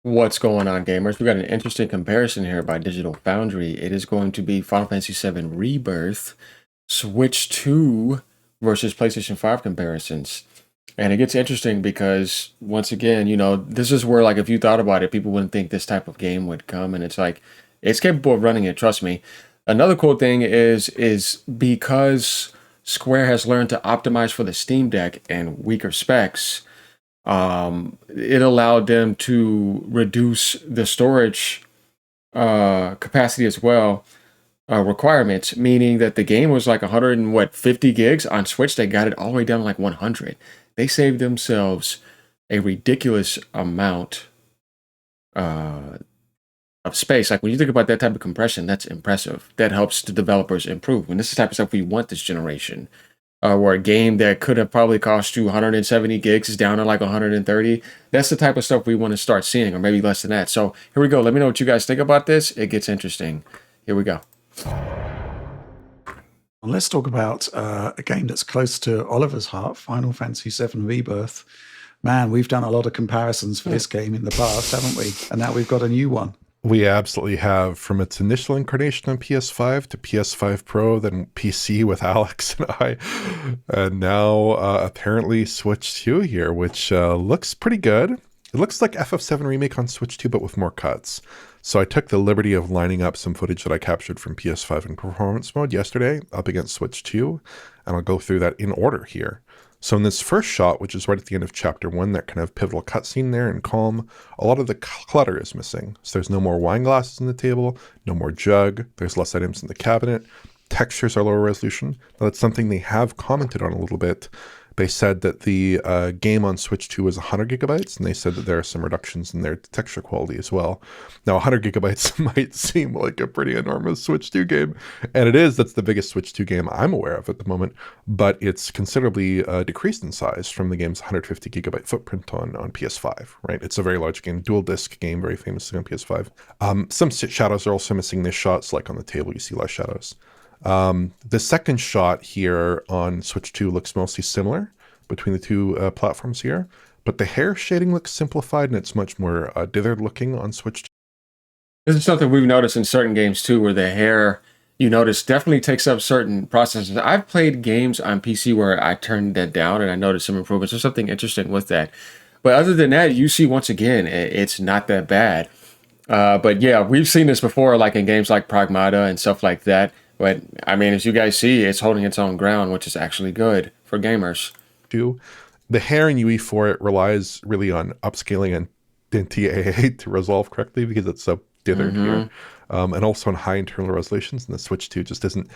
What's going on, gamers? We got an interesting comparison here by Digital Foundry. It is going to be Final Fantasy VII Rebirth, Switch 2 versus PlayStation 5 comparisons. And it gets interesting because, once again, this is where, like, if you thought about it, people wouldn't think this type of game would come. And it's like, it's capable of running it, trust me. Another cool thing is because Square has learned to optimize for the Steam Deck and weaker specs, it allowed them to reduce the storage capacity as well, requirements, meaning that the game was like 100 and what 50 gigs on Switch. They got it all the way down to like 100. They saved themselves a ridiculous amount uh, of space. Like when you think about that type of compression, that's impressive. That helps the developers improve. And this is the type of stuff we want this generation. Where a game that could have probably cost you 170 gigs is down to like 130. That's the type of stuff we want to start seeing, or maybe less than that. So here we go. Let me know what you guys think about this. It gets interesting. Here we go. Well, let's talk about a game that's close to Oliver's heart, Final Fantasy VII Rebirth. Man, we've done a lot of comparisons for this game in the past, haven't we? And now we've got a new one. We absolutely have, from its initial incarnation on PS5 to PS5 Pro, then PC with Alex and I, and now apparently Switch 2 here, which looks pretty good. It looks like FF7 Remake on Switch 2, but with more cuts. So I took the liberty of lining up some footage that I captured from PS5 in performance mode yesterday up against Switch 2, and I'll go through that in order here. So in this first shot, which is right at the end of chapter 1, that kind of pivotal cutscene there in Calm, a lot of the clutter is missing. So there's no more wine glasses on the table, no more jug, there's less items in the cabinet, textures are lower resolution. Now that's something they have commented on a little bit. They said that the game on Switch 2 is 100 gigabytes, and they said that there are some reductions in their texture quality as well. Now, 100 gigabytes might seem like a pretty enormous Switch 2 game, and it is. That's the biggest Switch 2 game I'm aware of at the moment, but it's considerably decreased in size from the game's 150 gigabyte footprint on PS5, right? It's a very large game, dual disc game, very famously on PS5. Some shadows are also missing this shot, so like on the table, you see less shadows. The second shot here on Switch 2 looks mostly similar between the two platforms here, but the hair shading looks simplified and it's much more dithered looking on Switch 2. This is something we've noticed in certain games too, where the hair, you notice, definitely takes up certain processes. I've played games on PC where I turned that down and I noticed some improvements. There's something interesting with that. But other than that, you see, once again, it's not that bad. But yeah, we've seen this before, like in games like Pragmata and stuff like that. But I mean, as you guys see, it's holding its own ground, which is actually good for gamers. The hair in UE for it relies really on upscaling and TAA to resolve correctly because it's so dithered here. And also on high internal resolutions, and the Switch 2 just isn't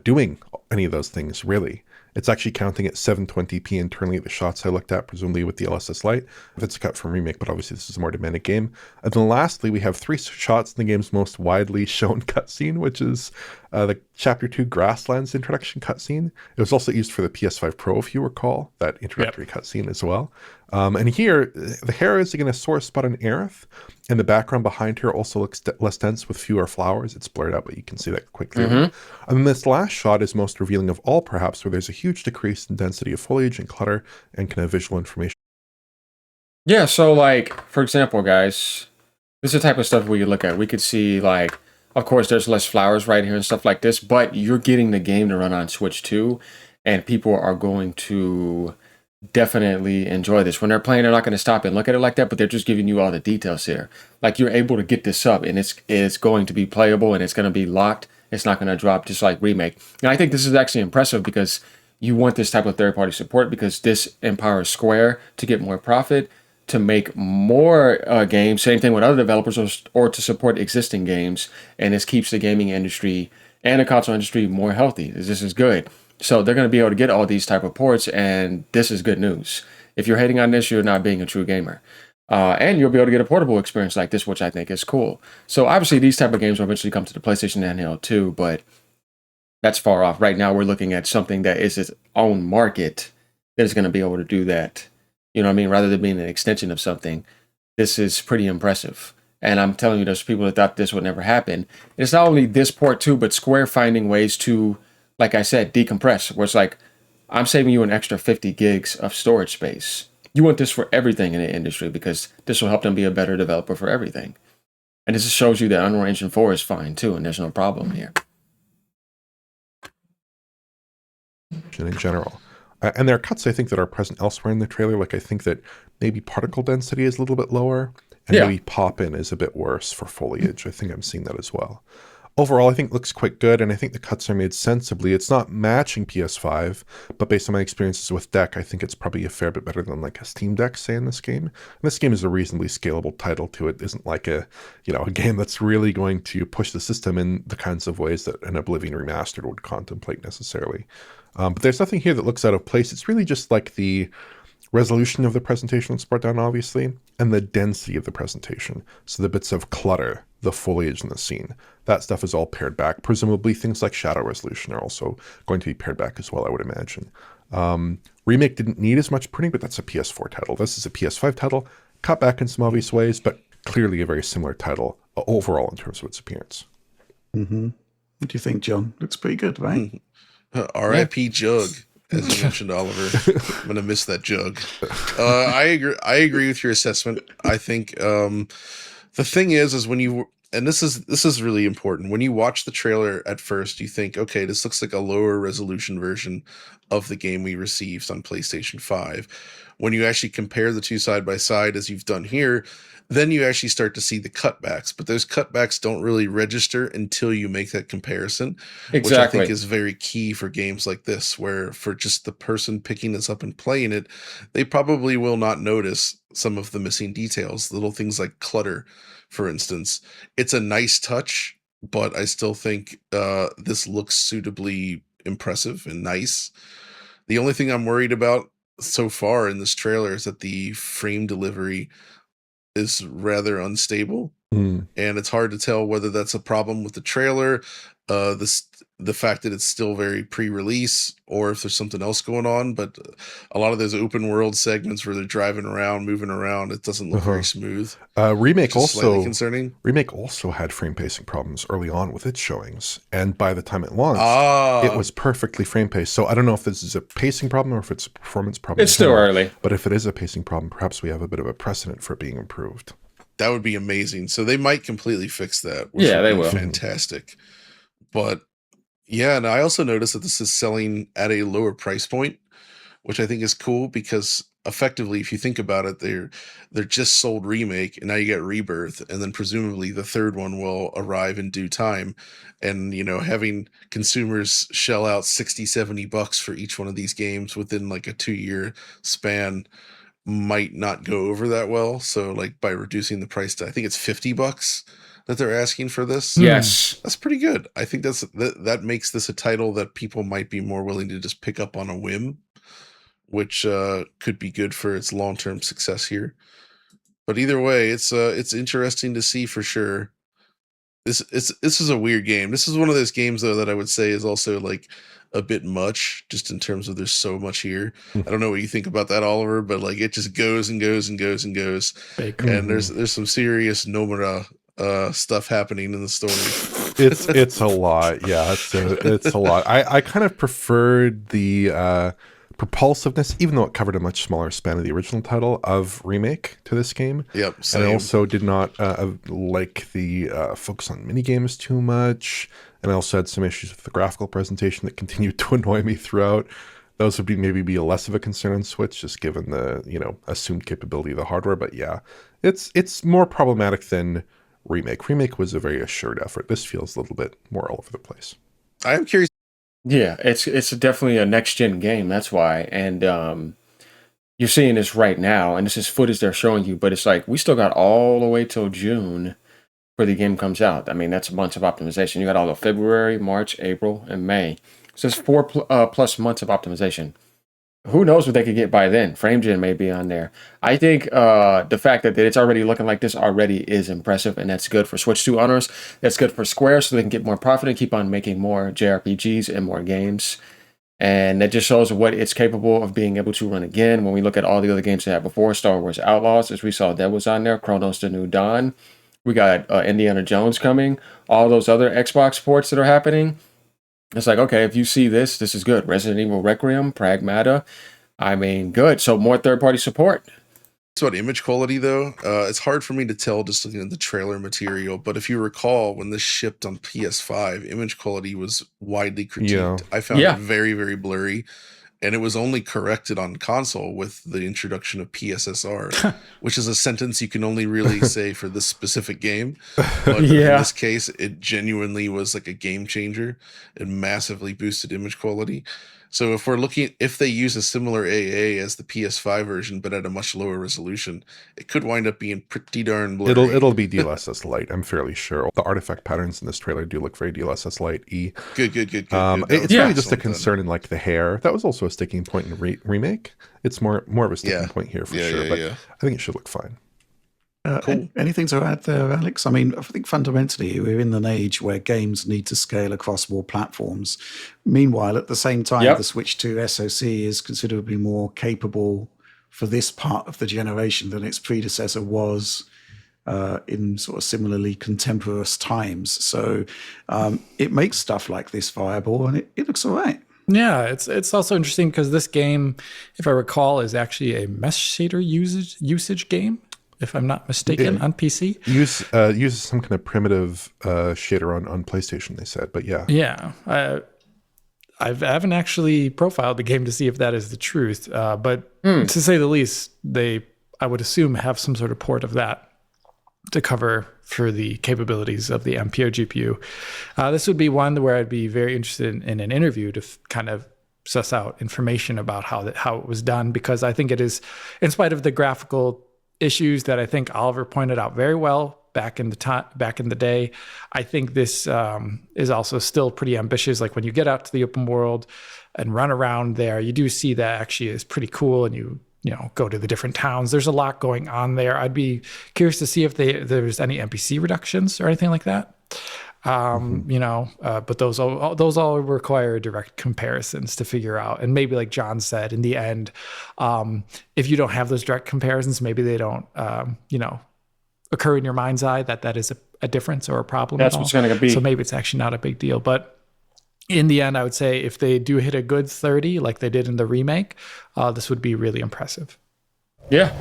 doing any of those things, really. It's actually counting at 720p internally, the shots I looked at, presumably with the LSS light. If it's a cut from Remake, but obviously this is a more demanding game. And then lastly, we have 3 shots in the game's most widely shown cutscene, which is the Chapter 2 Grasslands introduction cutscene. It was also used for the PS5 Pro, if you recall, that introductory cutscene as well. And here, the hair is again a sore spot on Aerith, and the background behind her also looks less dense with fewer flowers. It's blurred out, but you can see that quite clearly. And then this last shot is most revealing of all, perhaps, where there's a huge decrease in density of foliage and clutter and kind of visual information. Yeah, so like, for example, guys, this is the type of stuff we could look at. We could see, like, of course, there's less flowers right here and stuff like this, but you're getting the game to run on Switch 2, and people are going to definitely enjoy this. When they're playing, they're not going to stop and look at it like that, but they're just giving you all the details here. Like, you're able to get this up, and it's going to be playable, and it's going to be locked. It's not going to drop just like Remake. And I think this is actually impressive because you want this type of third-party support, because this empowers Square to get more profit, to make more games, same thing with other developers, or to support existing games, and this keeps the gaming industry and the console industry more healthy. This is good. So they're going to be able to get all these type of ports, and this is good news. If you're hating on this, you're not being a true gamer. And you'll be able to get a portable experience like this, which I think is cool. So obviously these type of games will eventually come to the PlayStation handheld too, but that's far off. Right now we're looking at something that is its own market that is going to be able to do that. You know what I mean? Rather than being an extension of something, this is pretty impressive. And I'm telling you, there's people that thought this would never happen. It's not only this port too, but Square finding ways to, like I said, decompress, where it's like, I'm saving you an extra 50 gigs of storage space. You want this for everything in the industry because this will help them be a better developer for everything. And this just shows you that Unreal Engine 4 is fine too, and there's no problem here. In general. And there are cuts, I think, that are present elsewhere in the trailer. Like, I think that maybe particle density is a little bit lower, and maybe pop-in is a bit worse for foliage. I think I'm seeing that as well. Overall, I think it looks quite good, and I think the cuts are made sensibly. It's not matching PS5, but based on my experiences with Deck, I think it's probably a fair bit better than like a Steam Deck, say, in this game. And this game is a reasonably scalable title to it. It isn't like a game that's really going to push the system in the kinds of ways that an Oblivion Remastered would contemplate necessarily. But there's nothing here that looks out of place. It's really just like the resolution of the presentation that's brought down, obviously, and the density of the presentation. So the bits of clutter, the foliage in the scene, that stuff is all pared back. Presumably things like shadow resolution are also going to be pared back as well, I would imagine. Remake didn't need as much printing, but that's a PS4 title. This is a PS5 title, cut back in some obvious ways, but clearly a very similar title overall in terms of its appearance. Mm-hmm. What do you think, John? Looks pretty good, right? R.I.P. Jug, as you mentioned, Oliver. I'm gonna miss that Jug. I agree with your assessment. I think the thing is when you, and this is really important, when you watch the trailer at first, you think, okay, this looks like a lower resolution version of the game we received on PlayStation 5. When you actually compare the two side by side, as you've done here, then you actually start to see the cutbacks, but those cutbacks don't really register until you make that comparison, which I think is very key for games like this, where for just the person picking this up and playing it, they probably will not notice some of the missing details, little things like clutter, for instance. It's a nice touch, but I still think this looks suitably impressive and nice. The only thing I'm worried about so far in this trailer is that the frame delivery is rather unstable, and it's hard to tell whether that's a problem with the trailer, the fact that it's still very pre-release, or if there's something else going on. But a lot of those open world segments where they're driving around, moving around, it doesn't look very smooth. Remake also slightly concerning. Remake also had frame pacing problems early on with its showings, and by the time it launched, it was perfectly frame paced. So I don't know if this is a pacing problem or if it's a performance problem. It's still early, but if it is a pacing problem, perhaps we have a bit of a precedent for it being improved. That would be amazing. So they might completely fix that. Yeah, they will. Fantastic. But yeah, and I also noticed that this is selling at a lower price point, which I think is cool because effectively, if you think about it, they're just sold Remake, and now you get Rebirth, and then presumably the third one will arrive in due time. And having consumers shell out $60-$70 for each one of these games within like a 2-year span might not go over that well. So like by reducing the price to, I think it's $50 that they're asking for this. Yes, that's pretty good. I think that makes this a title that people might be more willing to just pick up on a whim, which could be good for its long-term success here. But either way, it's interesting to see for sure. This is a weird game. This is one of those games though that I would say is also like a bit much, just in terms of there's so much here. I don't know what you think about that, Oliver, but like it just goes and goes and goes and goes. And there's some serious Nomura stuff happening in the story. It's a lot. Yeah, it's a lot. I kind of preferred the propulsiveness, even though it covered a much smaller span of the original title of Remake to this game. Yep, same. And I also did not like the focus on minigames too much. And I also had some issues with the graphical presentation that continued to annoy me throughout. Those would maybe be less of a concern on Switch, just given the assumed capability of the hardware. But yeah, it's more problematic than Remake. Remake was a very assured effort. This feels a little bit more all over the place. I am curious. Yeah, it's definitely a next gen game. That's why, and you're seeing this right now, and this is footage they're showing you. But it's like we still got all the way till June before the game comes out. I mean, that's months of optimization. You got all of February, March, April, and May. So it's 4 plus months of optimization. Who knows what they could get by then? FrameGen may be on there. I think the fact that it's already looking like this already is impressive, and that's good for Switch 2 owners. That's good for Square, so they can get more profit and keep on making more JRPGs and more games. And that just shows what it's capable of being able to run again. When we look at all the other games they had before, Star Wars Outlaws, as we saw, that was on there. Chronos: The New Dawn. We got Indiana Jones coming. All those other Xbox ports that are happening. It's like, okay, if you see this is good. Resident Evil Requiem, Pragmata. I mean, good. So more third-party support. About image quality though, it's hard for me to tell just looking at the trailer material, but if you recall when this shipped on PS5, image quality was widely critiqued. I found it very, very blurry, and it was only corrected on console with the introduction of PSSR, which is a sentence you can only really say for this specific game. But in this case, it genuinely was like a game changer. It massively boosted image quality. So if we're looking, if they use a similar AA as the PS5 version, but at a much lower resolution, it could wind up being pretty darn blurry. It'll be DLSS light, I'm fairly sure. The artifact patterns in this trailer do look very DLSS light E. Good. It's really just a concern in like the hair. That was also a sticking point in remake. It's more of a sticking point here for sure. But I think it should look fine. Cool. Anything to add there, Alex? I mean, I think fundamentally we're in an age where games need to scale across more platforms. Meanwhile, at the same time, the Switch 2 SoC is considerably more capable for this part of the generation than its predecessor was in sort of similarly contemporaneous times. So it makes stuff like this viable, and it looks all right. Yeah, it's also interesting because this game, if I recall, is actually a mesh shader usage game, if I'm not mistaken, on PC. Uses some kind of primitive shader on PlayStation, they said, but yeah. Yeah. I haven't actually profiled the game to see if that is the truth, but to say the least, I would assume, have some sort of port of that to cover for the capabilities of the MPO GPU. This would be one where I'd be very interested in an interview to kind of suss out information about how it was done, because I think it is, in spite of the graphical issues that I think Oliver pointed out very well back in the day, I think this is also still pretty ambitious. Like when you get out to the open world and run around there, you do see that actually is pretty cool, and you go to the different towns. There's a lot going on there. I'd be curious to see if there's any NPC reductions or anything like that. But those all require direct comparisons to figure out. And maybe, like John said, in the end, if you don't have those direct comparisons, maybe they don't, occur in your mind's eye that is a difference or a problem. That's what's going to be. So maybe it's actually not a big deal. But in the end, I would say if they do hit a good 30, like they did in the remake, this would be really impressive. Yeah.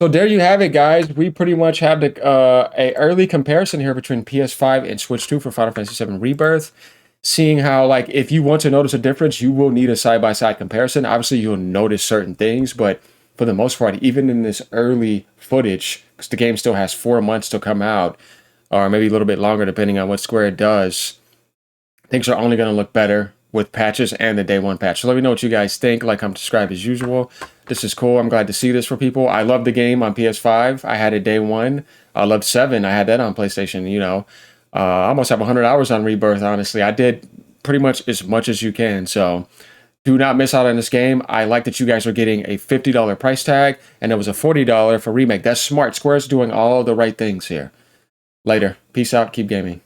So there you have it, guys. We pretty much have a early comparison here between PS5 and Switch 2 for Final Fantasy VII Rebirth. Seeing how, like, if you want to notice a difference, you will need a side-by-side comparison. Obviously, you'll notice certain things, but for the most part, even in this early footage, because the game still has 4 months to come out, or maybe a little bit longer, depending on what Square does, things are only going to look better with patches and the day one patch. So let me know what you guys think. Like, I'm subscribed as usual. This is cool. I'm glad to see this for people. I love the game on PS5. I had it day one. I loved 7. I had that on PlayStation, I almost have 100 hours on Rebirth, honestly. I did pretty much as you can. So do not miss out on this game. I like that you guys are getting a $50 price tag, and it was a $40 for remake. That's smart. Square's doing all the right things here. Later. Peace out. Keep gaming.